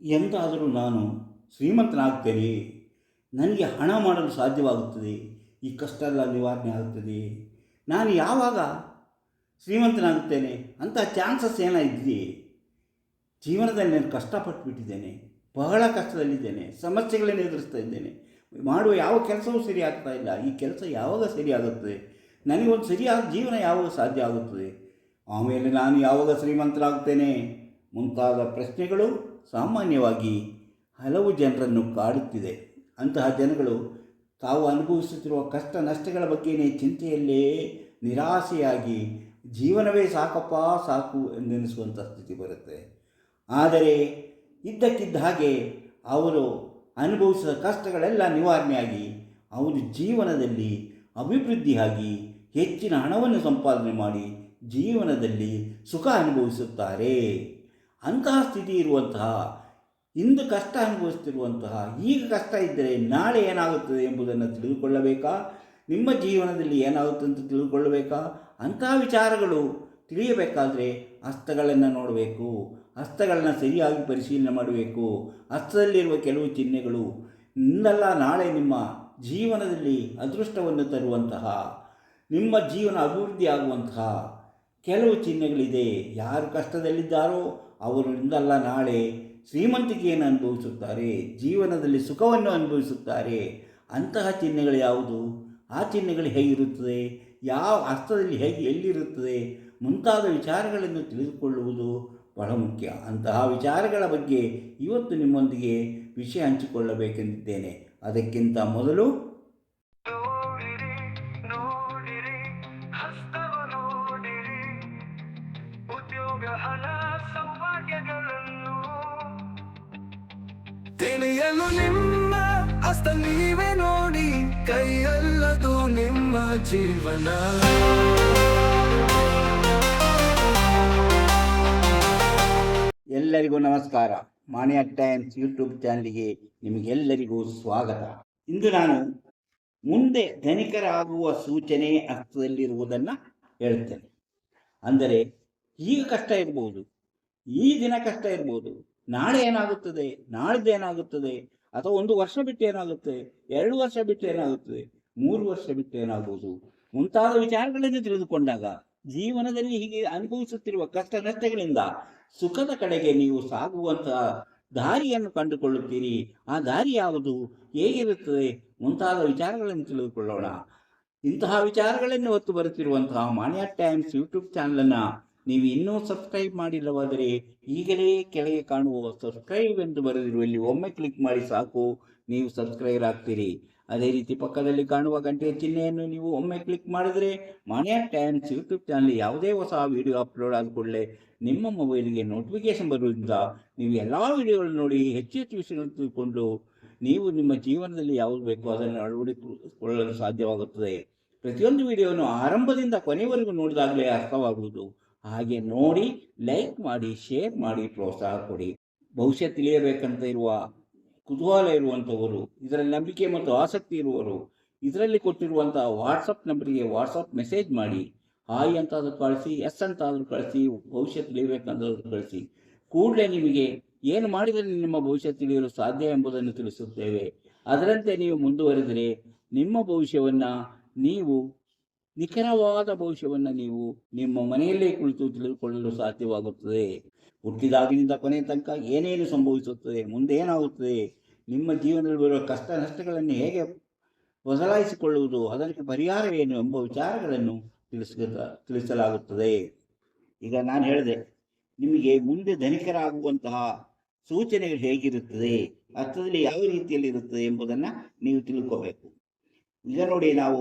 ಎಂದಾದರೂ ನಾನು ಶ್ರೀಮಂತನಾಗ್ತೇನೆ, ನನಗೆ ಹಣ ಮಾಡಲು ಸಾಧ್ಯವಾಗುತ್ತದೆ, ಈ ಕಷ್ಟ ಎಲ್ಲ ನಿವಾರಣೆ ಆಗುತ್ತದೆ, ನಾನು ಯಾವಾಗ ಶ್ರೀಮಂತನಾಗುತ್ತೇನೆ ಅಂತ ಚಾನ್ಸಸ್ ಏನಾಯಿದ್ದೆ. ಜೀವನದಲ್ಲಿ ನಾನು ಕಷ್ಟಪಟ್ಟುಬಿಟ್ಟಿದ್ದೇನೆ, ಬಹಳ ಕಷ್ಟದಲ್ಲಿದ್ದೇನೆ, ಸಮಸ್ಯೆಗಳನ್ನು ಎದುರಿಸ್ತಾ ಇದ್ದೇನೆ, ಮಾಡುವ ಯಾವ ಕೆಲಸವೂ ಸರಿ ಆಗ್ತಾ ಇಲ್ಲ, ಈ ಕೆಲಸ ಯಾವಾಗ ಸರಿಯಾಗುತ್ತದೆ, ನನಗೊಂದು ಸರಿಯಾದ ಜೀವನ ಯಾವಾಗ ಸಾಧ್ಯ ಆಗುತ್ತದೆ, ಆಮೇಲೆ ನಾನು ಯಾವಾಗ ಶ್ರೀಮಂತನಾಗುತ್ತೇನೆ ಮುಂತಾದ ಪ್ರಶ್ನೆಗಳು ಸಾಮಾನ್ಯವಾಗಿ ಹಲವು ಜನರನ್ನು ಕಾಡುತ್ತಿದೆ. ಅಂತಹ ಜನಗಳು ತಾವು ಅನುಭವಿಸುತ್ತಿರುವ ಕಷ್ಟ ನಷ್ಟಗಳ ಬಗ್ಗೆಯೇ ಚಿಂತೆಯಲ್ಲೇ ನಿರಾಸೆಯಾಗಿ ಜೀವನವೇ ಸಾಕಪ್ಪ ಸಾಕು ಎಂದೆನಿಸುವಂಥ ಸ್ಥಿತಿ ಬರುತ್ತೆ. ಆದರೆ ಇದ್ದಕ್ಕಿದ್ದ ಹಾಗೆ ಅವರು ಅನುಭವಿಸಿದ ಕಷ್ಟಗಳೆಲ್ಲ ನಿವಾರಣೆಯಾಗಿ ಅವರು ಜೀವನದಲ್ಲಿ ಅಭಿವೃದ್ಧಿಯಾಗಿ ಹೆಚ್ಚಿನ ಹಣವನ್ನು ಸಂಪಾದನೆ ಮಾಡಿ ಜೀವನದಲ್ಲಿ ಸುಖ ಅನುಭವಿಸುತ್ತಾರೆ. ಅಂತಹ ಸ್ಥಿತಿ ಇರುವಂತಹ, ಇಂದು ಕಷ್ಟ ಅನುಭವಿಸುತ್ತಿರುವಂತಹ, ಈಗ ಕಷ್ಟ ಇದ್ದರೆ ನಾಳೆ ಏನಾಗುತ್ತದೆ ಎಂಬುದನ್ನು ತಿಳಿದುಕೊಳ್ಳಬೇಕಾ, ನಿಮ್ಮ ಜೀವನದಲ್ಲಿ ಏನಾಗುತ್ತೆ ಅಂತ ತಿಳಿದುಕೊಳ್ಳಬೇಕಾ, ಅಂತಹ ವಿಚಾರಗಳು ತಿಳಿಯಬೇಕಾದರೆ ಹಸ್ತಗಳನ್ನು ನೋಡಬೇಕು, ಹಸ್ತಗಳನ್ನು ಸರಿಯಾಗಿ ಪರಿಶೀಲನೆ ಮಾಡಬೇಕು. ಹಸ್ತದಲ್ಲಿರುವ ಕೆಲವು ಚಿಹ್ನೆಗಳು ಇಂದಲ್ಲ ನಾಳೆ ನಿಮ್ಮ ಜೀವನದಲ್ಲಿ ಅದೃಷ್ಟವನ್ನು ತರುವಂತಹ, ನಿಮ್ಮ ಜೀವನ ಅಭಿವೃದ್ಧಿ ಆಗುವಂತಹ ಕೆಲವು ಚಿಹ್ನೆಗಳಿದೆ. ಯಾರು ಕಷ್ಟದಲ್ಲಿದ್ದಾರೋ ಅವರು ಇಂದಲ್ಲ ನಾಳೆ ಶ್ರೀಮಂತಿಕೆಯನ್ನು ಅನುಭವಿಸುತ್ತಾರೆ, ಜೀವನದಲ್ಲಿ ಸುಖವನ್ನು ಅನುಭವಿಸುತ್ತಾರೆ. ಅಂತಹ ಚಿಹ್ನೆಗಳು ಯಾವುದು, ಆ ಚಿಹ್ನೆಗಳು ಹೇಗಿರುತ್ತದೆ, ಯಾವ ಹಸ್ತದಲ್ಲಿ ಹೇಗೆ ಎಲ್ಲಿರುತ್ತದೆ ಮುಂತಾದ ವಿಚಾರಗಳನ್ನು ತಿಳಿದುಕೊಳ್ಳುವುದು ಬಹಳ ಮುಖ್ಯ. ಅಂತಹ ವಿಚಾರಗಳ ಬಗ್ಗೆ ಇವತ್ತು ನಿಮ್ಮೊಂದಿಗೆ ವಿಷಯ ಹಂಚಿಕೊಳ್ಳಬೇಕೆಂದಿದ್ದೇನೆ. ಅದಕ್ಕಿಂತ ಮೊದಲು ತಿಳಿಯಲು ನಿಮ್ಮ ಹಸ್ತ ನೀವೇ ನೋಡಿ, ಕೈಯಲ್ಲದು ನಿಮ್ಮ ಜೀವನ. ಎಲ್ಲರಿಗೂ ನಮಸ್ಕಾರ. ಮಾಣಿಯ ಟೈಮ್ಸ್ ಯೂಟ್ಯೂಬ್ ಚಾನಲ್ಗೆ ನಿಮಗೆಲ್ಲರಿಗೂ ಸ್ವಾಗತ. ಇಂದು ನಾನು ಮುಂದೆ ಧನಿಕರಾಗುವ ಸೂಚನೆ ಹಸ್ತದಲ್ಲಿರುವುದನ್ನು ಹೇಳ್ತೇನೆ. ಅಂದರೆ ಈಗ ಕಷ್ಟ ಇರ್ಬೋದು, ಈ ದಿನ ಕಷ್ಟ ಇರ್ಬೋದು, ನಾಳೆ ಏನಾಗುತ್ತದೆ, ನಾಳಿದ್ದು ಏನಾಗುತ್ತದೆ, ಅಥವಾ 1 ವರ್ಷ ಬಿಟ್ಟು ಏನಾಗುತ್ತೆ, 2 ವರ್ಷ ಬಿಟ್ಟು ಏನಾಗುತ್ತದೆ, 3 ವರ್ಷ ಬಿಟ್ಟು ಏನಾಗುವುದು ಮುಂತಾದ ವಿಚಾರಗಳನ್ನು ತಿಳಿದುಕೊಂಡಾಗ ಜೀವನದಲ್ಲಿ ಹೀಗೆ ಅನುಭವಿಸುತ್ತಿರುವ ಕಷ್ಟ ನಷ್ಟಗಳಿಂದ ಸುಖದ ಕಡೆಗೆ ನೀವು ಸಾಗುವಂತಹ ದಾರಿಯನ್ನು ಕಂಡುಕೊಳ್ಳುತ್ತೀರಿ. ಆ ದಾರಿ ಯಾವುದು, ಹೇಗಿರುತ್ತದೆ ಮುಂತಾದ ವಿಚಾರಗಳನ್ನು ತಿಳಿದುಕೊಳ್ಳೋಣ. ಇಂತಹ ವಿಚಾರಗಳನ್ನು ಹೊತ್ತು ಬರುತ್ತಿರುವಂತಹ ಮಾಣಿಯ ಟೈಮ್ಸ್ ಯೂಟ್ಯೂಬ್ ಚಾನಲನ್ನು ನೀವು ಇನ್ನೂ ಸಬ್ಸ್ಕ್ರೈಬ್ ಮಾಡಿಲ್ಲವಾದರೆ ಈಗಲೇ ಕೆಳಗೆ ಕಾಣುವ ಸಬ್ಸ್ಕ್ರೈಬ್ ಎಂದು ಬರೆದಿರುವಲ್ಲಿ ಒಮ್ಮೆ ಕ್ಲಿಕ್ ಮಾಡಿ ಸಾಕು, ನೀವು ಸಬ್ಸ್ಕ್ರೈಬ್ ಆಗ್ತೀರಿ. ಅದೇ ರೀತಿ ಪಕ್ಕದಲ್ಲಿ ಕಾಣುವ ಗಂಟೆಯ ಚಿಹ್ನೆಯನ್ನು ನೀವು ಒಮ್ಮೆ ಕ್ಲಿಕ್ ಮಾಡಿದರೆ ಮಾಣಿಯ ಟೈಮ್ಸ್ ಯೂಟ್ಯೂಬ್ ಚಾನಲ್ ಯಾವುದೇ ಹೊಸ ವಿಡಿಯೋ ಅಪ್ಲೋಡ್ ಆದ ಕೂಡಲೇ ನಿಮ್ಮ ಮೊಬೈಲ್ಗೆ ನೋಟಿಫಿಕೇಶನ್ ಬರುವುದರಿಂದ ನೀವು ಎಲ್ಲ ವಿಡಿಯೋಗಳನ್ನು ನೋಡಿ ಹೆಚ್ಚು ಹೆಚ್ಚು ವಿಷಯಗಳನ್ನು ತಿಳ್ಕೊಂಡು ನೀವು ನಿಮ್ಮ ಜೀವನದಲ್ಲಿ ಯಾವುದು ಬೇಕೋ ಅದನ್ನು ಅಳವಡಿಸಿಕೊಳ್ಳಲು ಸಾಧ್ಯವಾಗುತ್ತದೆ. ಪ್ರತಿಯೊಂದು ವಿಡಿಯೋವನ್ನು ಆರಂಭದಿಂದ ಕೊನೆಯವರೆಗೂ ನೋಡಿದಾಗಲೇ ಅರ್ಥವಾಗುವುದು. ಹಾಗೆ ನೋಡಿ, ಲೈಕ್ ಮಾಡಿ, ಶೇರ್ ಮಾಡಿ, ಪ್ರೋತ್ಸಾಹ ಕೊಡಿ. ಭವಿಷ್ಯ ತಿಳಿಯಬೇಕಂತ ಇರುವ ಕುತೂಹಲ ಇರುವಂಥವರು, ಇದರಲ್ಲಿ ನಂಬಿಕೆ ಮತ್ತು ಆಸಕ್ತಿ ಇರುವವರು, ಇದರಲ್ಲಿ ಕೊಟ್ಟಿರುವಂತಹ ವಾಟ್ಸಪ್ ನಂಬರಿಗೆ ವಾಟ್ಸಪ್ ಮೆಸೇಜ್ ಮಾಡಿ. ಹಾಯ್ ಅಂತಾದರೂ ಕಳಿಸಿ, ಎಸ್ ಅಂತಾದರೂ ಕಳಿಸಿ, ಭವಿಷ್ಯ ತಿಳಿಯಬೇಕಂತಾದರೂ ಕಳಿಸಿ. ಕೂಡಲೇ ನಿಮಗೆ ಏನು ಮಾಡಿದರೆ ನಿಮ್ಮ ಭವಿಷ್ಯ ತಿಳಿಯಲು ಸಾಧ್ಯ ಎಂಬುದನ್ನು ತಿಳಿಸುತ್ತೇವೆ. ಅದರಂತೆ ನೀವು ಮುಂದುವರೆದರೆ ನಿಮ್ಮ ಭವಿಷ್ಯವನ್ನು ನೀವು ನಿಖರವಾದ ಭವಿಷ್ಯವನ್ನು ನೀವು ನಿಮ್ಮ ಮನೆಯಲ್ಲೇ ಕುಳಿತು ತಿಳಿದುಕೊಳ್ಳಲು ಸಾಧ್ಯವಾಗುತ್ತದೆ. ಹುಟ್ಟಿದಾಗಿನಿಂದ ಕೊನೆಯ ತನಕ ಏನೇನು ಸಂಭವಿಸುತ್ತದೆ, ಮುಂದೆ ಏನಾಗುತ್ತದೆ, ನಿಮ್ಮ ಜೀವನದಲ್ಲಿ ಬರುವ ಕಷ್ಟ ನಷ್ಟಗಳನ್ನು ಹೇಗೆ ಬದಲಾಯಿಸಿಕೊಳ್ಳುವುದು, ಅದಕ್ಕೆ ಪರಿಹಾರ ಏನು ಎಂಬ ವಿಚಾರಗಳನ್ನು ತಿಳಿಸಲಾಗುತ್ತದೆ. ಈಗ ನಾನು ಹೇಳಿದೆ, ನಿಮಗೆ ಮುಂದೆ ಧನಿಕರಾಗುವಂತಹ ಸೂಚನೆಗಳು ಹೇಗಿರುತ್ತದೆ, ಅರ್ಥದಲ್ಲಿ ಯಾವ ರೀತಿಯಲ್ಲಿ ಇರುತ್ತದೆ ಎಂಬುದನ್ನು ನೀವು ತಿಳ್ಕೋಬೇಕು. ಈಗ ನೋಡಿ, ನಾವು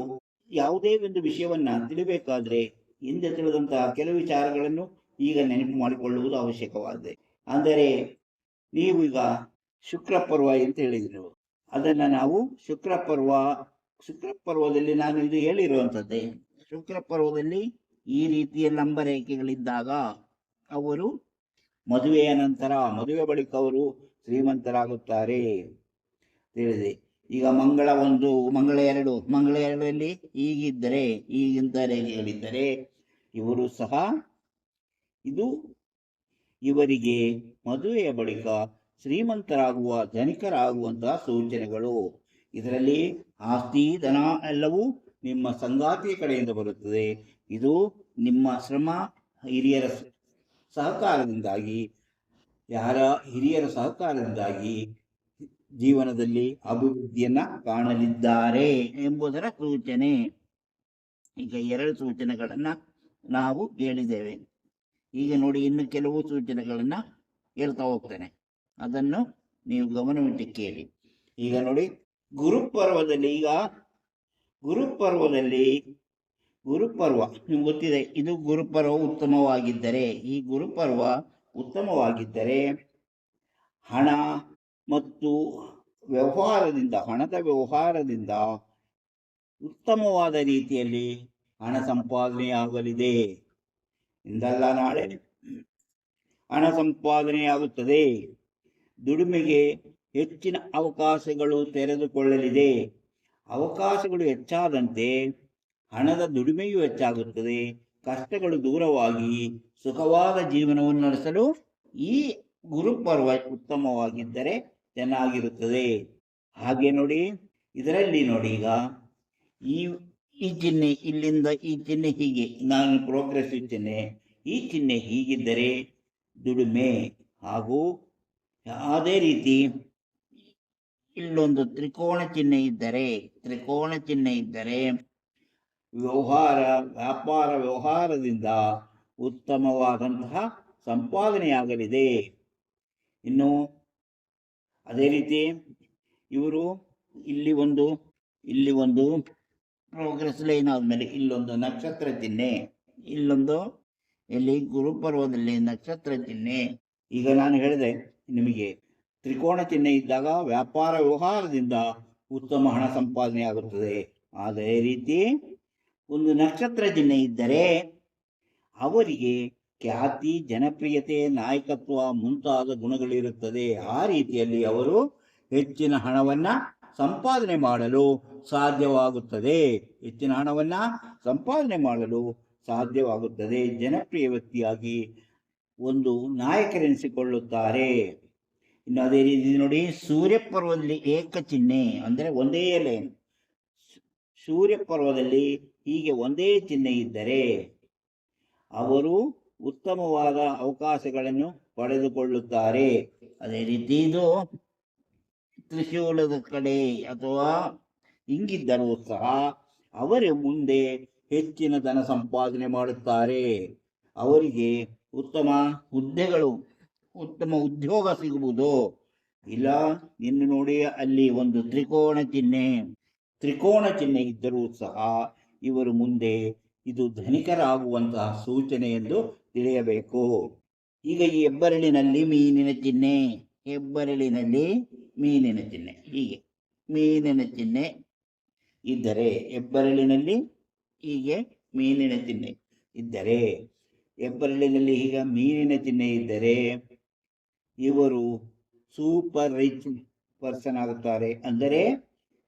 ಯಾವುದೇ ಒಂದು ವಿಷಯವನ್ನು ತಿಳಿಬೇಕಾದ್ರೆ ಹಿಂದೆ ತಿಳಿದಂತಹ ಕೆಲವು ವಿಚಾರಗಳನ್ನು ಈಗ ನೆನಪು ಮಾಡಿಕೊಳ್ಳುವುದು ಅವಶ್ಯಕವಾಗಿದೆ. ಅಂದರೆ ನೀವು ಈಗ ಶುಕ್ರ ಪರ್ವ ಅಂತ ಹೇಳಿದ್ರು, ಅದನ್ನು ನಾವು ಶುಕ್ರ ಪರ್ವದಲ್ಲಿ ನಾನು ಇದು ಹೇಳಿರುವಂಥದ್ದೇ. ಶುಕ್ರ ಪರ್ವದಲ್ಲಿ ಈ ರೀತಿಯ ಲಂಬ ರೇಖೆಗಳಿದ್ದಾಗ ಅವರು ಮದುವೆಯ ನಂತರ, ಮದುವೆ ಬಳಿಕ ಅವರು ಶ್ರೀಮಂತರಾಗುತ್ತಾರೆ ತಿಳಿದೆ. ಈಗ ಮಂಗಳ 1, ಮಂಗಳ 2, ಮಂಗಳ 2ರಲ್ಲಿ ಹೀಗಿದ್ದರೆ, ಈಗಿಂತ ರೇಖೆಗಳಿದ್ದರೆ ಇವರು ಸಹ ಇದು ಇವರಿಗೆ ಮದುವೆಯ ಬಳಿಕ ಶ್ರೀಮಂತರಾಗುವ ಧನಿಕರಾಗುವಂತಹ ಸೂಚನೆಗಳು. ಇದರಲ್ಲಿ ಆಸ್ತಿ ಧನ ಎಲ್ಲವೂ ನಿಮ್ಮ ಸಂಗಾತಿಯ ಕಡೆಯಿಂದ ಬರುತ್ತದೆ. ಇದು ನಿಮ್ಮ ಶ್ರಮ, ಹಿರಿಯರ ಸಹಕಾರದಿಂದಾಗಿ, ಹಿರಿಯರ ಸಹಕಾರದಿಂದಾಗಿ ಜೀವನದಲ್ಲಿ ಅಭಿವೃದ್ಧಿಯನ್ನ ಕಾಣಲಿದ್ದಾರೆ ಎಂಬುದರ ಸೂಚನೆ. ಈಗ 2 ಸೂಚನೆಗಳನ್ನ ನಾವು ಹೇಳಿದ್ದೇವೆ. ಈಗ ನೋಡಿ, ಇನ್ನು ಕೆಲವು ಸೂಚನೆಗಳನ್ನ ಹೇಳ್ತಾ ಹೋಗ್ತೇನೆ, ಅದನ್ನು ನೀವು ಗಮನವಿಟ್ಟು ಕೇಳಿ. ಈಗ ನೋಡಿ, ಗುರುಪರ್ವದಲ್ಲಿ ಗುರುಪರ್ವ ನಿಮ್ಗೆ ಗೊತ್ತಿದೆ. ಇದು ಗುರುಪರ್ವ ಉತ್ತಮವಾಗಿದ್ದರೆ, ಈ ಗುರುಪರ್ವ ಉತ್ತಮವಾಗಿದ್ದರೆ ಹಣ ಮತ್ತು ಹಣದ ವ್ಯವಹಾರದಿಂದ ಉತ್ತಮವಾದ ರೀತಿಯಲ್ಲಿ ಹಣ ಸಂಪಾದನೆಯಾಗಲಿದೆ. ಇಂದಲ್ಲ ನಾಳೆ ಹಣ ಸಂಪಾದನೆಯಾಗುತ್ತದೆ. ದುಡಿಮೆಗೆ ಹೆಚ್ಚಿನ ಅವಕಾಶಗಳು ತೆರೆದುಕೊಳ್ಳಲಿದೆ. ಅವಕಾಶಗಳು ಹೆಚ್ಚಾದಂತೆ ಹಣದ ದುಡಿಮೆಯೂ ಹೆಚ್ಚಾಗುತ್ತದೆ. ಕಷ್ಟಗಳು ದೂರವಾಗಿ ಸುಖವಾದ ಜೀವನವನ್ನು ನಡೆಸಲು ಈ ಗುರುಪರ್ವ ಉತ್ತಮವಾಗಿದ್ದರೆ ಚೆನ್ನಾಗಿರುತ್ತದೆ. ಹಾಗೆ ನೋಡಿ, ಇದರಲ್ಲಿ ನೋಡಿ, ಈಗ ಈ ಚಿಹ್ನೆ, ಇಲ್ಲಿಂದ ಈ ಚಿಹ್ನೆ ಹೀಗೆ, ನಾನು ಪ್ರೋಗ್ರೆಸಿವ್ ಚಿಹ್ನೆ, ಈ ಚಿಹ್ನೆ ಹೀಗಿದ್ದರೆ ದುಡಿಮೆ, ಹಾಗೂ ಅದೇ ರೀತಿ ಇಲ್ಲೊಂದು ತ್ರಿಕೋಣ ಚಿಹ್ನೆ ಇದ್ದರೆ ವ್ಯಾಪಾರ ವ್ಯವಹಾರದಿಂದ ಉತ್ತಮವಾದಂತಹ ಸಂಪಾದನೆಯಾಗಲಿದೆ. ಇನ್ನು ಅದೇ ರೀತಿ ಇವರು ಇಲ್ಲಿ ಒಂದು ಪ್ರೋಗ್ರೆಸ್ ಲೈನ್ ಆದಮೇಲೆ ಇಲ್ಲೊಂದು ನಕ್ಷತ್ರ ಚಿಹ್ನೆ, ಇಲ್ಲಿ ಗುರುಪರ್ವದಲ್ಲಿ ನಕ್ಷತ್ರ ಚಿಹ್ನೆ. ಈಗ ನಾನು ಹೇಳಿದೆ ನಿಮಗೆ, ತ್ರಿಕೋಣ ಚಿಹ್ನೆ ಇದ್ದಾಗ ವ್ಯಾಪಾರ ವ್ಯವಹಾರದಿಂದ ಉತ್ತಮ ಹಣ ಸಂಪಾದನೆ ಆಗುತ್ತದೆ. ಅದೇ ರೀತಿ ಒಂದು ನಕ್ಷತ್ರ ಚಿಹ್ನೆ ಇದ್ದರೆ ಅವರಿಗೆ ಖ್ಯಾತಿ, ಜನಪ್ರಿಯತೆ, ನಾಯಕತ್ವ ಮುಂತಾದ ಗುಣಗಳಿರುತ್ತದೆ. ಆ ರೀತಿಯಲ್ಲಿ ಅವರು ಹೆಚ್ಚಿನ ಹಣವನ್ನ ಸಂಪಾದನೆ ಮಾಡಲು ಸಾಧ್ಯವಾಗುತ್ತದೆ. ಜನಪ್ರಿಯ ವ್ಯಕ್ತಿಯಾಗಿ ಒಂದು ನಾಯಕರೆನಿಸಿಕೊಳ್ಳುತ್ತಾರೆ. ಇನ್ನು ಅದೇ ರೀತಿ ನೋಡಿ, ಸೂರ್ಯಪರ್ವದಲ್ಲಿ ಏಕಚಿಹ್ನೆ ಅಂದರೆ ಒಂದೇ ಲೈನ್, ಸೂರ್ಯಪರ್ವದಲ್ಲಿ ಹೀಗೆ ಒಂದೇ ಚಿಹ್ನೆ ಇದ್ದರೆ ಅವರು ಉತ್ತಮವಾದ ಅವಕಾಶಗಳನ್ನು ಪಡೆದುಕೊಳ್ಳುತ್ತಾರೆ. ಅದೇ ರೀತಿ ಇದು ತ್ರಿಶೂಲದ ಕಡೆ ಅಥವಾ ಹಿಂಗಿದ್ದರೂ ಸಹ ಅವರು ಮುಂದೆ ಹೆಚ್ಚಿನ ಧನ ಸಂಪಾದನೆ ಮಾಡುತ್ತಾರೆ. ಅವರಿಗೆ ಉತ್ತಮ ಉದ್ಯೋಗ ಸಿಗುವುದು. ಇಲ್ಲ, ಇನ್ನು ನೋಡಿ, ಅಲ್ಲಿ ಒಂದು ತ್ರಿಕೋಣ ಚಿಹ್ನೆ ಇದ್ದರೂ ಸಹ ಇವರು ಮುಂದೆ ಇದು ಧನಿಕರಾಗುವಂತಹ ಸೂಚನೆ ಎಂದು ತಿಳಿಯಬೇಕು. ಈಗ ಈ ಹೆಬ್ಬೆರಳಿನಲ್ಲಿ ಮೀನಿನ ಚಿಹ್ನೆ, ಹೀಗೆ ಮೀನಿನ ಚಿಹ್ನೆ ಇದ್ದರೆ, ಹೆಬ್ಬೆರಳಿನಲ್ಲಿ ಹೀಗೆ ಮೀನಿನ ಚಿಹ್ನೆ ಇದ್ದರೆ, ಹೆಬ್ಬೆರಳಿನಲ್ಲಿ ಈಗ ಮೀನಿನ ಚಿಹ್ನೆ ಇದ್ದರೆ ಇವರು ಸೂಪರ್ ರಿಚ್ ಪರ್ಸನ್ ಆಗುತ್ತಾರೆ. ಅಂದರೆ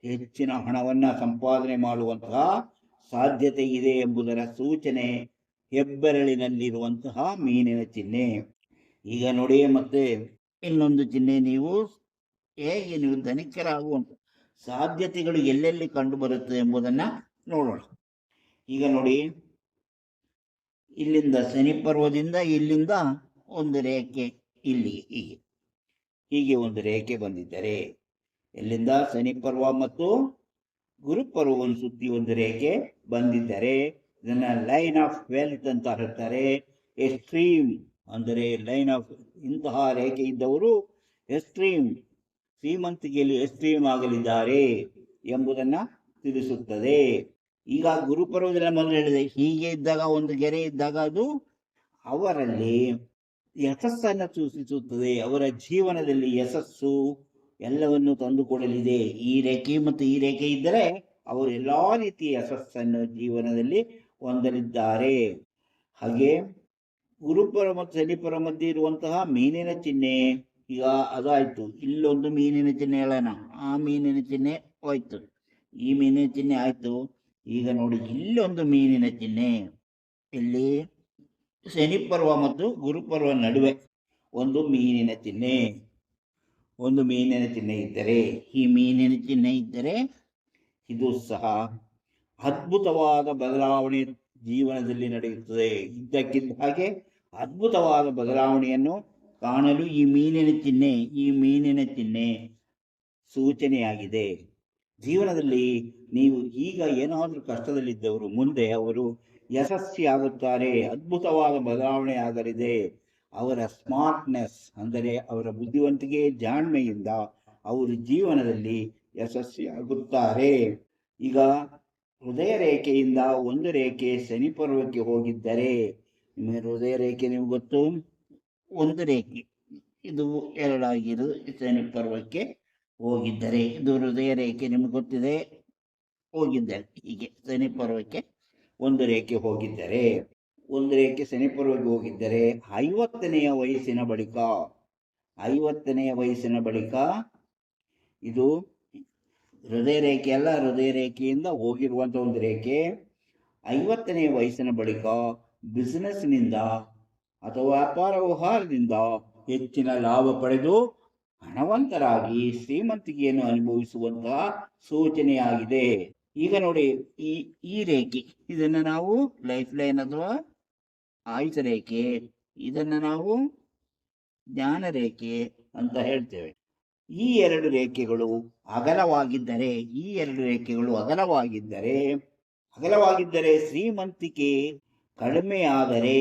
ಹೆಚ್ಚಿನ ಹಣವನ್ನ ಸಂಪಾದನೆ ಮಾಡುವಂತಹ ಸಾಧ್ಯತೆ ಇದೆ ಎಂಬುದರ ಸೂಚನೆ ಹೆಬ್ಬೆರಳಿನಲ್ಲಿರುವಂತಹ ಮೀನಿನ ಚಿಹ್ನೆ. ಈಗ ನೋಡಿ, ಮತ್ತೆ ಇನ್ನೊಂದು ಚಿಹ್ನೆ, ಹೇಗೆ ನೀವು ಧನಿಕರಾಗುವಂತ ಸಾಧ್ಯತೆಗಳು ಎಲ್ಲೆಲ್ಲಿ ಕಂಡು ಬರುತ್ತೆ ಎಂಬುದನ್ನ ನೋಡೋಣ. ಈಗ ನೋಡಿ, ಇಲ್ಲಿಂದ ಶನಿ ಪರ್ವದಿಂದ ಇಲ್ಲಿಂದ ಒಂದು ರೇಖೆ ಇಲ್ಲಿಗೆ ಹೀಗೆ ಒಂದು ರೇಖೆ ಬಂದಿದ್ದರೆ, ಇಲ್ಲಿಂದ ಶನಿ ಪರ್ವ ಮತ್ತು ಗುರುಪರ್ವವನ್ನು ಸುತ್ತಿ ಒಂದು ರೇಖೆ ಬಂದಿದ್ದರೆ ಇದನ್ನ ಲೈನ್ ಆಫ್ ವೆಲ್ತ್ ಅಂತ ಹೇಳ್ತಾರೆ. ಎಕ್ಸ್ಟ್ರೀಮ್ ಅಂದರೆ ಲೈನ್ ಆಫ್, ಇಂತಹ ರೇಖೆ ಇದ್ದವರು ಎಕ್ಸ್ಟ್ರೀಮ್ ಶ್ರೀಮಂತಿಕೆಯಲ್ಲಿ ಎಕ್ಸ್ಟ್ರೀಮ್ ಆಗಲಿದ್ದಾರೆ ಎಂಬುದನ್ನ ತಿಳಿಸುತ್ತದೆ. ಈಗ ಗುರುಪರ್ವದಲ್ಲಿ ಮೊದಲು ಹೇಳಿದೆ, ಹೀಗೆ ಇದ್ದಾಗ ಒಂದು ಗೆರೆ ಇದ್ದಾಗ ಅದು ಅವರಲ್ಲಿ ಯಶಸ್ಸನ್ನು ಸೂಚಿಸುತ್ತದೆ. ಅವರ ಜೀವನದಲ್ಲಿ ಯಶಸ್ಸು ಎಲ್ಲವನ್ನು ತಂದುಕೊಡಲಿದೆ. ಈ ರೇಖೆ ಮತ್ತು ಈ ರೇಖೆ ಇದ್ದರೆ ಅವರು ಎಲ್ಲಾ ರೀತಿಯ ಯಶಸ್ಸನ್ನು ಜೀವನದಲ್ಲಿ ಹೊಂದಲಿದ್ದಾರೆ. ಹಾಗೆ ಗುರುಪರ್ವ ಮತ್ತು ಶನಿಪರ್ವ ಮಧ್ಯೆ ಇರುವಂತಹ ಮೀನಿನ ಚಿಹ್ನೆ, ಈಗ ಅದಾಯ್ತು. ಇಲ್ಲೊಂದು ಮೀನಿನ ಚಿಹ್ನೆ ಹೇಳೋಣ, ಆ ಮೀನಿನ ಚಿಹ್ನೆ ಹೋಯ್ತು, ಈ ಮೀನಿನ ಚಿಹ್ನೆ ಆಯ್ತು. ಈಗ ನೋಡಿ, ಇಲ್ಲೊಂದು ಮೀನಿನ ಚಿಹ್ನೆ, ಇಲ್ಲಿ ಶನಿಪರ್ವ ಮತ್ತು ಗುರುಪರ್ವ ನಡುವೆ ಒಂದು ಮೀನಿನ ಚಿಹ್ನೆ. ಒಂದು ಮೀನಿನ ಚಿಹ್ನೆ ಇದ್ದರೆ, ಈ ಮೀನಿನ ಚಿಹ್ನೆ ಇದ್ದರೆ ಇದು ಸಹ ಅದ್ಭುತವಾದ ಬದಲಾವಣೆ ಜೀವನದಲ್ಲಿ ನಡೆಯುತ್ತದೆ. ಇದ್ದಕ್ಕಿದ್ದ ಹಾಗೆ ಅದ್ಭುತವಾದ ಬದಲಾವಣೆಯನ್ನು ಕಾಣಲು ಈ ಮೀನಿನ ಚಿಹ್ನೆ ಸೂಚನೆಯಾಗಿದೆ. ಜೀವನದಲ್ಲಿ ನೀವು ಈಗ ಏನಾದರೂ ಕಷ್ಟದಲ್ಲಿದ್ದವರು ಮುಂದೆ ಅವರು ಯಶಸ್ವಿಯಾಗುತ್ತಾರೆ, ಅದ್ಭುತವಾದ ಬದಲಾವಣೆ ಆಗಲಿದೆ. ಅವರ ಸ್ಮಾರ್ಟ್ನೆಸ್ ಅಂದರೆ ಅವರ ಬುದ್ಧಿವಂತಿಕೆ ಜಾಣ್ಮೆಯಿಂದ ಅವರು ಜೀವನದಲ್ಲಿ ಯಶಸ್ವಿಯಾಗುತ್ತಾರೆ. ಈಗ ಹೃದಯ ರೇಖೆಯಿಂದ ಒಂದು ರೇಖೆ ಶನಿ ಪರ್ವಕ್ಕೆ ಹೋಗಿದ್ದರೆ, ನಿಮಗೆ ಹೃದಯ ರೇಖೆ ನಿಮ್ಗೆ ಗೊತ್ತು, ಒಂದು ರೇಖೆ ಇದು ಎರಡಾಗಿರು ಶನಿ ಪರ್ವಕ್ಕೆ ಹೋಗಿದ್ದರೆ, ಇದು ಹೃದಯ ರೇಖೆ ನಿಮ್ಗೆ ಗೊತ್ತಿದೆ, ಹೋಗಿದ್ದರೆ ಹೀಗೆ ಶನಿ ಪರ್ವಕ್ಕೆ ಒಂದು ರೇಖೆ ಹೋಗಿದ್ದರೆ, ಒಂದು ರೇಖೆ ಶನಿ ಪರ್ವಕ್ಕೆ ಹೋಗಿದ್ದರೆ 50ನೇ ವಯಸ್ಸಿನ ಬಳಿಕ ಇದು ಹೃದಯ ರೇಖೆ ಅಲ್ಲ, ಹೃದಯ ರೇಖೆಯಿಂದ ಹೋಗಿರುವಂಥ ಒಂದು ರೇಖೆ 50ನೇ ವಯಸ್ಸಿನ ಬಳಿಕ ಬಿಸಿನೆಸ್ನಿಂದ ಅಥವಾ ವ್ಯಾಪಾರ ವ್ಯವಹಾರದಿಂದ ಹೆಚ್ಚಿನ ಲಾಭ ಪಡೆದು ಹಣವಂತರಾಗಿ ಶ್ರೀಮಂತಿಕೆಯನ್ನು ಅನುಭವಿಸುವಂತಹ ಸೂಚನೆಯಾಗಿದೆ. ಈಗ ನೋಡಿ, ಈ ರೇಖೆ ಇದನ್ನು ನಾವು ಲೈಫ್ ಲೈನ್ ಅಥವಾ ಆಯುಷ ರೇಖೆ, ಇದನ್ನು ನಾವು ಜ್ಞಾನ ರೇಖೆ ಅಂತ ಹೇಳ್ತೇವೆ. ಈ ಎರಡು ರೇಖೆಗಳು ಅಗಲವಾಗಿದ್ದರೆ ಶ್ರೀಮಂತಿಕೆ ಕಡಿಮೆಯಾದರೆ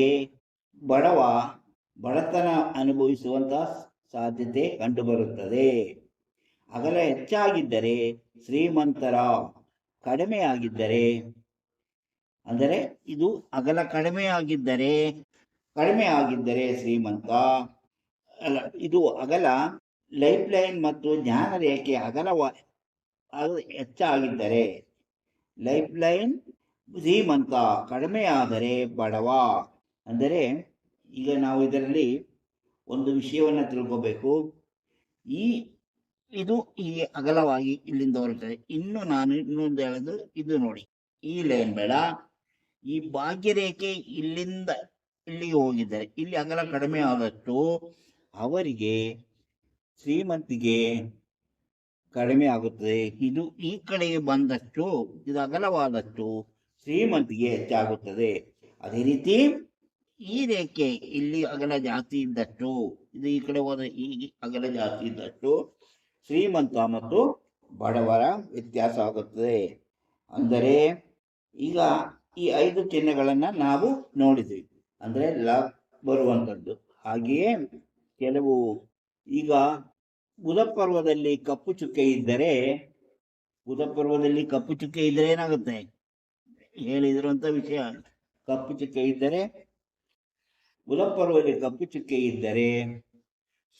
ಬಡತನ ಅನುಭವಿಸುವಂತಹ ಸಾಧ್ಯತೆ ಕಂಡುಬರುತ್ತದೆ. ಅಗಲ ಹೆಚ್ಚಾಗಿದ್ದರೆ ಶ್ರೀಮಂತರ, ಕಡಿಮೆಯಾಗಿದ್ದರೆ ಅಂದರೆ ಇದು ಅಗಲ ಕಡಿಮೆಯಾಗಿದ್ದರೆ ಶ್ರೀಮಂತ ಅಲ್ಲ, ಇದು ಅಗಲ ಲೈಫ್ ಲೈನ್ ಮತ್ತು ಜ್ಞಾನ ರೇಖೆ ಹೆಚ್ಚಾಗಿದ್ದರೆ ಲೈಫ್ ಲೈನ್ ಶ್ರೀಮಂತ, ಕಡಿಮೆಯಾದರೆ ಬಡವ. ಅಂದರೆ ಈಗ ನಾವು ಇದರಲ್ಲಿ ಒಂದು ವಿಷಯವನ್ನು ತಿಳ್ಕೋಬೇಕು. ಇದು ಹೀಗೆ ಅಗಲವಾಗಿ ಇಲ್ಲಿಂದ ಹೊರಟದೆ. ನಾನು ಇನ್ನೊಂದು ಹೇಳೋದು, ಇದು ನೋಡಿ, ಈ ಲೈನ್ ಬೇಡ, ಈ ಭಾಗ್ಯರೇಖೆ ಇಲ್ಲಿಂದ ಇಲ್ಲಿಗೆ ಹೋಗಿದ್ದಾರೆ, ಇಲ್ಲಿ ಅಗಲ ಕಡಿಮೆ ಆದಷ್ಟು ಅವರಿಗೆ ಶ್ರೀಮಂತಿಗೆ ಕಡಿಮೆ ಆಗುತ್ತದೆ. ಇದು ಈ ಕಡೆಗೆ ಬಂದಷ್ಟು, ಇದು ಅಗಲವಾದಷ್ಟು ಶ್ರೀಮಂತಿಗೆ ಹೆಚ್ಚಾಗುತ್ತದೆ. ಅದೇ ರೀತಿ ಈ ರೇಖೆ ಇಲ್ಲಿ ಅಗಲ ಜಾಸ್ತಿ ಇದ್ದಷ್ಟು, ಇದು ಈ ಕಡೆ ಹೋದ ಈ ಅಗಲ ಜಾಸ್ತಿ ಇದ್ದಷ್ಟು ಶ್ರೀಮಂತ ಮತ್ತು ಬಡವರ ವ್ಯತ್ಯಾಸ ಆಗುತ್ತದೆ. ಅಂದರೆ ಈಗ ಈ 5 ಚಿಹ್ನೆಗಳನ್ನು ನಾವು ನೋಡಿದ್ವಿ, ಅಂದರೆ ಲಾಭ ಬರುವಂಥದ್ದು. ಹಾಗೆಯೇ ಕೆಲವು ಈಗ ಬುಧ ಪರ್ವದಲ್ಲಿ ಕಪ್ಪು ಚುಕ್ಕೆ ಇದ್ದರೆ ಏನಾಗುತ್ತೆ ಹೇಳಿದಿರುವಂಥ ವಿಷಯ. ಕಪ್ಪು ಚುಕ್ಕೆ ಇದ್ದರೆ, ಬುಧ ಪರ್ವದಲ್ಲಿ ಕಪ್ಪು ಚುಕ್ಕೆ ಇದ್ದರೆ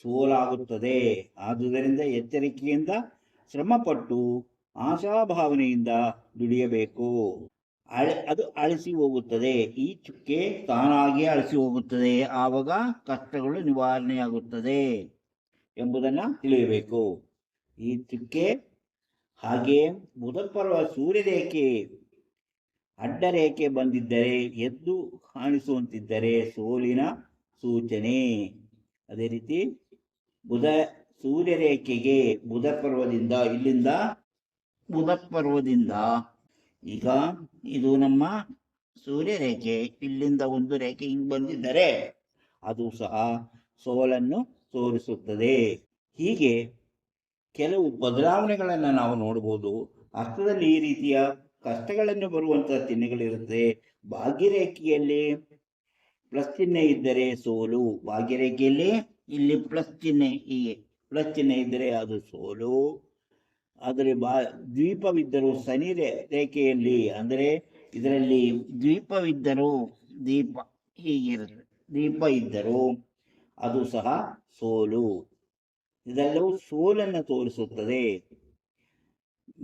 ಸೋಲಾಗುತ್ತದೆ. ಆದುದರಿಂದ ಎಚ್ಚರಿಕೆಯಿಂದ ಶ್ರಮಪಟ್ಟು ಆಶಾಭಾವನೆಯಿಂದ ದುಡಿಯಬೇಕು. ಅದು ಅಳಿಸಿ ಹೋಗುತ್ತದೆ. ಈ ಚುಕ್ಕೆ ತಾನಾಗಿ ಅಳಿಸಿ ಹೋಗುತ್ತದೆ. ಆವಾಗ ಕಷ್ಟಗಳು ನಿವಾರಣೆಯಾಗುತ್ತದೆ ಎಂಬುದನ್ನು ತಿಳಿಯಬೇಕು. ಈ ಚುಕ್ಕೆ ಹಾಗೆ ಬುಧ ಪರ್ವ ಸೂರ್ಯರೇಖೆ ಅಡ್ಡರೇಖೆ ಬಂದಿದ್ದರೆ, ಎದ್ದು ಕಾಣಿಸುವಂತಿದ್ದರೆ ಸೋಲಿನ ಸೂಚನೆ. ಅದೇ ರೀತಿ ಸೂರ್ಯರೇಖೆಗೆ ಬುಧ ಪರ್ವದಿಂದ ಈಗ ಇದು ನಮ್ಮ ಸೂರ್ಯರೇಖೆ, ಇಲ್ಲಿಂದ ಒಂದು ರೇಖೆ ಹಿಂಗೆ ಬಂದಿದ್ದರೆ ಅದು ಸಹ ಸೋಲನ್ನು ತೋರಿಸುತ್ತದೆ. ಹೀಗೆ ಕೆಲವು ಬದಲಾವಣೆಗಳನ್ನು ನಾವು ನೋಡಬಹುದು. ಅರ್ಥದಲ್ಲಿ ಈ ರೀತಿಯ ಕಷ್ಟಗಳನ್ನು ಬರುವಂತಹ ಚಿಹ್ನೆಗಳಿರುತ್ತೆ. ಭಾಗ್ಯರೇಖೆಯಲ್ಲಿ ಪ್ಲಸ್ ಚಿಹ್ನೆ ಇದ್ದರೆ ಸೋಲು, ಭಾಗ್ಯರೇಖೆಯಲ್ಲಿ ಇಲ್ಲಿ ಪ್ಲಸ್ ಚಿಹ್ನೆ ಇದ್ದರೆ ಅದು ಸೋಲು. ಆದರೆ ದ್ವೀಪವಿದ್ದರೂ ಶನಿ ರೇಖೆಯಲ್ಲಿ, ಅಂದರೆ ಇದರಲ್ಲಿ ದ್ವೀಪವಿದ್ದರೂ ದೀಪ ಇದ್ದರೂ ಅದು ಸಹ ಸೋಲು. ಇದೆಲ್ಲವೂ ಸೋಲನ್ನು ತೋರಿಸುತ್ತದೆ.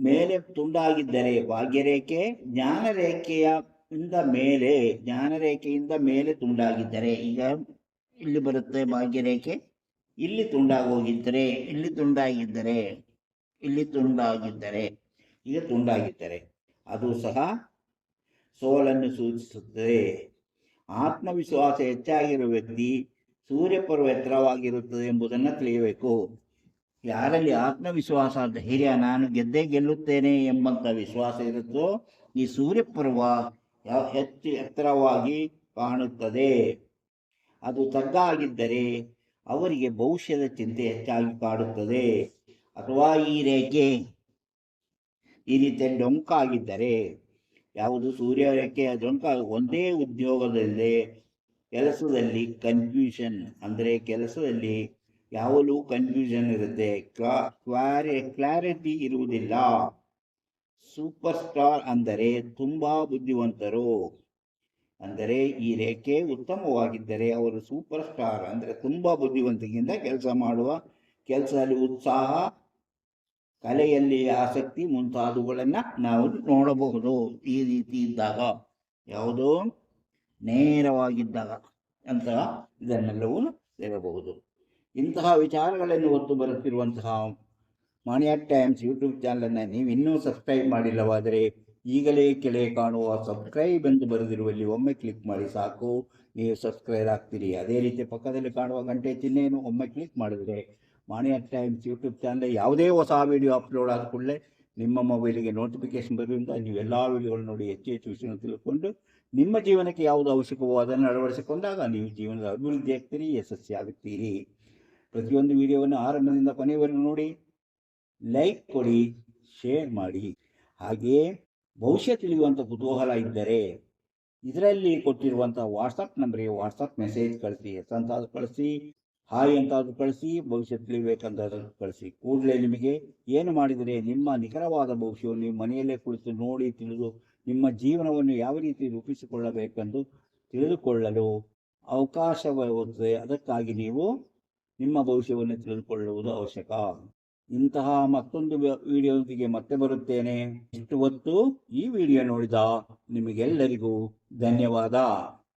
ಮೇಲೆ ತುಂಡಾಗಿದ್ದರೆ ಭಾಗ್ಯರೇಖೆ ಜ್ಞಾನರೇಖೆಯಿಂದ ಮೇಲೆ ತುಂಡಾಗಿದ್ದರೆ, ಈಗ ಇಲ್ಲಿ ಬರುತ್ತೆ ಭಾಗ್ಯರೇಖೆ, ಇಲ್ಲಿ ತುಂಡಾಗಿದ್ದರೆ ಅದು ಸಹ ಸೋಲನ್ನು ಸೂಚಿಸುತ್ತದೆ. ಆತ್ಮವಿಶ್ವಾಸ ಹೆಚ್ಚಾಗಿರುವ ವ್ಯಕ್ತಿ ಸೂರ್ಯಪರ್ವ ಎತ್ತರವಾಗಿರುತ್ತದೆ ಎಂಬುದನ್ನು ತಿಳಿಯಬೇಕು. ಯಾರಲ್ಲಿ ಆತ್ಮವಿಶ್ವಾಸ, ಧೈರ್ಯ, ನಾನು ಗೆದ್ದೇ ಗೆಲ್ಲುತ್ತೇನೆ ಎಂಬಂಥ ವಿಶ್ವಾಸ ಇರುತ್ತೋ ಈ ಸೂರ್ಯಪರ್ವ ಹೆಚ್ಚು ಎತ್ತರವಾಗಿ ಕಾಣುತ್ತದೆ. ಅದು ತಗ್ಗಾಗಿದ್ದರೆ ಅವರಿಗೆ ಭವಿಷ್ಯದ ಚಿಂತೆ ಹೆಚ್ಚಾಗಿ ಕಾಡುತ್ತದೆ. ಅಥವಾ ಈ ರೇಖೆ ಈ ರೀತಿಯ ಡೊಂಕಾಗಿದ್ದರೆ, ಯಾವುದು ಸೂರ್ಯ ರೇಖೆಯ ಡೊಂಕ, ಒಂದೇ ಉದ್ಯೋಗದಲ್ಲಿ ಕೆಲಸದಲ್ಲಿ ಕನ್ಫ್ಯೂಷನ್, ಅಂದರೆ ಕೆಲಸದಲ್ಲಿ ಯಾವಾಗಲೂ ಕನ್ಫ್ಯೂಷನ್ ಇರುತ್ತೆ, ಕ್ಲಾರಿಟಿ ಇರುವುದಿಲ್ಲ. ಸೂಪರ್ ಸ್ಟಾರ್ ಅಂದರೆ ತುಂಬ ಬುದ್ಧಿವಂತರು, ಅಂದರೆ ಈ ರೇಖೆ ಉತ್ತಮವಾಗಿದ್ದರೆ ಅವರು ಸೂಪರ್ ಸ್ಟಾರ್, ಅಂದರೆ ತುಂಬ ಬುದ್ಧಿವಂತಿಕೆಯಿಂದ ಕೆಲಸ ಮಾಡುವ, ಕೆಲಸದಲ್ಲಿ ಉತ್ಸಾಹ, ಕಲೆಯಲ್ಲಿ ಆಸಕ್ತಿ ಮುಂತಾದವುಗಳನ್ನು ನಾವು ನೋಡಬಹುದು. ಈ ರೀತಿ ಇದ್ದಾಗ, ಯಾವುದೋ ನೇರವಾಗಿದ್ದಾಗ ಅಂತ ಇದನ್ನೆಲ್ಲವೂ ಹೇಳಬಹುದು. ಇಂತಹ ವಿಚಾರಗಳನ್ನು ಹೊತ್ತು ಬರುತ್ತಿರುವಂತಹ ಮಾಣಿಯಾಟ್ ಟೈಮ್ಸ್ ಯೂಟ್ಯೂಬ್ ಚಾನಲನ್ನು ನೀವು ಇನ್ನೂ ಸಬ್ಸ್ಕ್ರೈಬ್ ಮಾಡಿಲ್ಲವಾದರೆ ಈಗಲೇ ಕೆಳಗೆ ಕಾಣುವ ಸಬ್ಸ್ಕ್ರೈಬ್ ಎಂದು ಬರೆದಿರುವಲ್ಲಿ ಒಮ್ಮೆ ಕ್ಲಿಕ್ ಮಾಡಿ ಸಾಕು, ನೀವು ಸಬ್ಸ್ಕ್ರೈಬ್ ಆಗ್ತೀರಿ. ಅದೇ ರೀತಿ ಪಕ್ಕದಲ್ಲಿ ಕಾಣುವ ಗಂಟೆ ಚಿಹ್ನೆಯನ್ನು ಒಮ್ಮೆ ಕ್ಲಿಕ್ ಮಾಡಿದರೆ ಮಾಣಿಯಾಟ್ ಟೈಮ್ಸ್ ಯೂಟ್ಯೂಬ್ ಚಾನಲ್ ಯಾವುದೇ ಹೊಸ ವಿಡಿಯೋ ಅಪ್ಲೋಡ್ ಆದ ಕೂಡಲೇ ನಿಮ್ಮ ಮೊಬೈಲಿಗೆ ನೋಟಿಫಿಕೇಶನ್ ಬರುವುದರಿಂದ ನೀವು ಎಲ್ಲ ವಿಡಿಯೋಗಳು ನೋಡಿ ಹೆಚ್ಚು ಹೆಚ್ಚು ವಿಷಯ ತಿಳ್ಕೊಂಡು ನಿಮ್ಮ ಜೀವನಕ್ಕೆ ಯಾವುದು ಅವಶ್ಯಕವೋ ಅದನ್ನು ಅಳವಡಿಸಿಕೊಂಡಾಗ ನೀವು ಜೀವನದ ಅಭಿವೃದ್ಧಿ ಆಗ್ತೀರಿ, ಯಶಸ್ವಿ ಆಗುತ್ತೀರಿ. ಪ್ರತಿಯೊಂದು ವಿಡಿಯೋವನ್ನು ಆರಂಭದಿಂದ ಕೊನೆಯವರೆಗೂ ನೋಡಿ, ಲೈಕ್ ಕೊಡಿ, ಶೇರ್ ಮಾಡಿ. ಹಾಗೆಯೇ ಭವಿಷ್ಯ ತಿಳಿಯುವಂಥ ಕುತೂಹಲ ಇದ್ದರೆ ಇದರಲ್ಲಿ ಕೊಟ್ಟಿರುವಂಥ ವಾಟ್ಸಪ್ ನಂಬರಿಗೆ ವಾಟ್ಸಪ್ ಮೆಸೇಜ್ ಕಳಿಸಿ, ಎಸ್ ಅಂತಾದರೂ ಕಳಿಸಿ, ಹಾಯ್ ಅಂತಾದರೂ ಕಳಿಸಿ, ಭವಿಷ್ಯ ತಿಳಿಬೇಕಂತಾದರೂ ಕಳಿಸಿ. ಕೂಡಲೇ ನಿಮಗೆ ಏನು ಮಾಡಿದರೆ ನಿಮ್ಮ ನಿಖರವಾದ ಭವಿಷ್ಯವನ್ನು ನೀವು ಮನೆಯಲ್ಲೇ ಕುಳಿತು ನೋಡಿ ತಿಳಿದು ನಿಮ್ಮ ಜೀವನವನ್ನು ಯಾವ ರೀತಿ ರೂಪಿಸಿಕೊಳ್ಳಬೇಕೆಂದು ತಿಳಿದುಕೊಳ್ಳಲು ಅವಕಾಶವಿರುತ್ತದೆ. ಅದಕ್ಕಾಗಿ ನೀವು ನಿಮ್ಮ ಭವಿಷ್ಯವನ್ನು ತಿಳಿದುಕೊಳ್ಳುವುದು ಅವಶ್ಯಕ. ಇಂತಹ ಮತ್ತೊಂದು ವಿಡಿಯೋದೊಂದಿಗೆ ಮತ್ತೆ ಬರುತ್ತೇನೆ. ಇಷ್ಟು ಹೊತ್ತು ಈ ವಿಡಿಯೋ ನೋಡಿದ ನಿಮಗೆಲ್ಲರಿಗೂ ಧನ್ಯವಾದ.